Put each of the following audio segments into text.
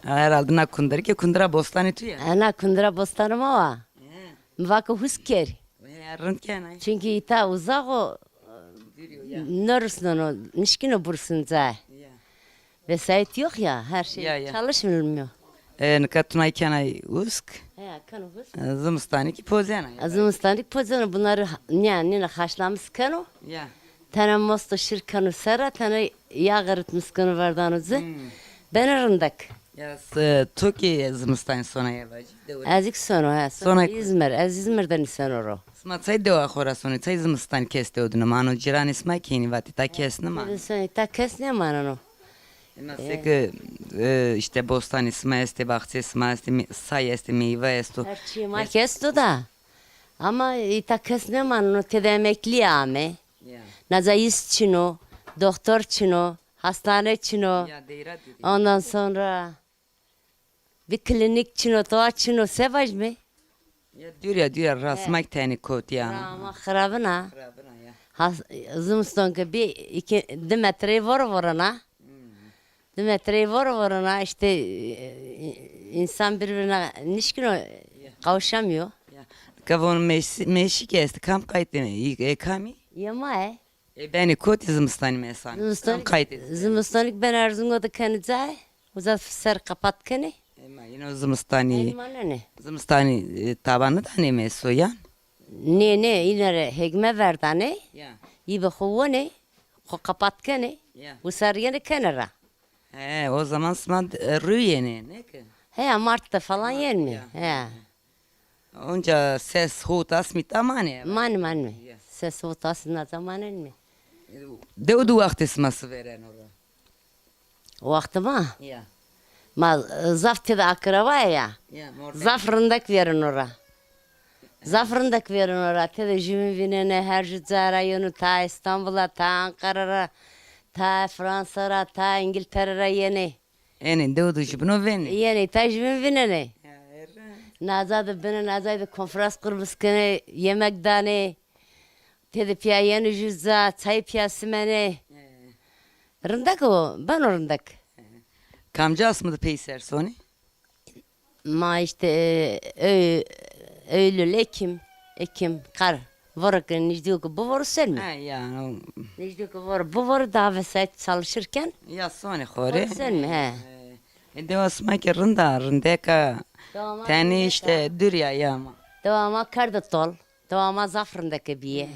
Herhalde na kundari ki kundura bostan itu ya. Ana kundura bostanım ama. Mvaka husker. Yarın kenay. Çünkü ita uzak o. Neresinden o? Nişkine bursunca. Vesayet yok ya her şey Ya. çalışmıyor. Nikatunay kenay usk. He kanı husk. Zımstani ki pozena. Azimistanlık pozanı bunları yani haşlamış kanı. Ya. Tane mosto şirkanı sera tane yağ arıtmış kanı vardanızı. Ben arındak. Ya Toki zımstani sona yavaş. Azik sonu ha. Sonra- İzmir. Az İzmir'den isen oru. Sma tsay deva khora soni tsay zımstani keste oduna mano jiran isma kini vati ta kesne ma. Dedi sen ta kes ne manano. Nasıl ki işte bostan isma este bahçe isma este say este meyve este. Her şeyi ma kestu da. Ama ta kes ne manano te de emekli ame. Ya. Nazayis çino, doktor çino, hastane çino. Ya deira dedi. Ondan sonra bir klinik çino, doğa çino sevaj mı? Ya diyor ya rasmak tani kot ya. Ama xarabına. Rabına ya. Zımston ki bir iki Dimetri var varana. Dimetri var varana işte insan birbirine nişkino kavuşamıyor. Ya. Kavon meşi kesti kam kayıtını kami. Yama Beni kot zımstani mesan. Kam kayıtı. Zımstonik ben Erzurum'da kanıcay. Uzat ser kapat kanı. Yine zımstani. Ne? Zımstani tabanı da ne meso ya. Ne inere hegme verdane. Ya. İyi ne? Kapat kanı. Ya. Bu sarıyanı kenara. O zaman sma rüyene ne ki? He Mart'ta falan yer mi? He. Onca ses hut asmit amane. Man mi? Yes. Ses otasına zamanın mı? Devdu vakti isması veren orada. O vakti mi? Ya. Ma zaftı da akraba ya. Ya. Zafrındak verin ora. Zafrındak verin ora. Tede jümin vinene her cüzza rayonu ta İstanbul'a ta Ankara'ya ta Fransa'ya ta İngiltere'ye yeni. Enin devdu jibno veni. Yeni ta jümin vinene. Ya erre. Nazadı beni nazadı konferans kurmuskene yemek dane. Tede piya yeni cüzza çay piyası mene. Rındak o. Ben o rındak. Kamca asmadı peyser soni. Ma işte Eylül, Ekim, kar. Varıkın Necdiyoku bu varı sen mi? Ha ya. Necdiyoku var. Bu varı daha vesayet çalışırken. Ya soni khore. Sen mi? He. Dev asma ki rındeka. Tani işte dürya ya ma. Devama karda tol. Devama zafrındaki biye.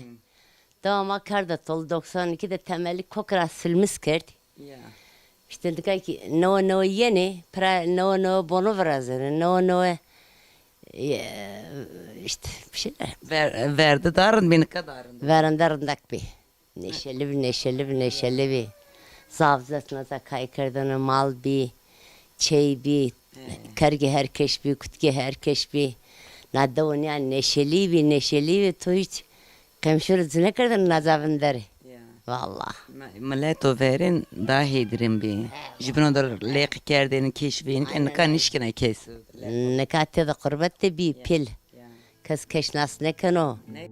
Devama karda tol. 92'de temeli kokra silmiş kerdi. Ya. İşte dikkat ki no yeni. No bono vrazını. No işte bir şeyler. Verdi darın beni kadarın. Verendarındak bir. Neşeli bir. Zavzatına da kaykırdığını mal bir. Çey bir. Kargi herkes bir. Kutki herkes bir. Nada onu yani neşeli bir. To hiç. Kamşırız ne kadar nazavındar. Vallahi. Milleto verin dahi dirim bir. Jibno da lek kerdeni keşfin kan işkine kesu. Nekate de kurbette bir pil. Kız keşnas ne kano. Ne?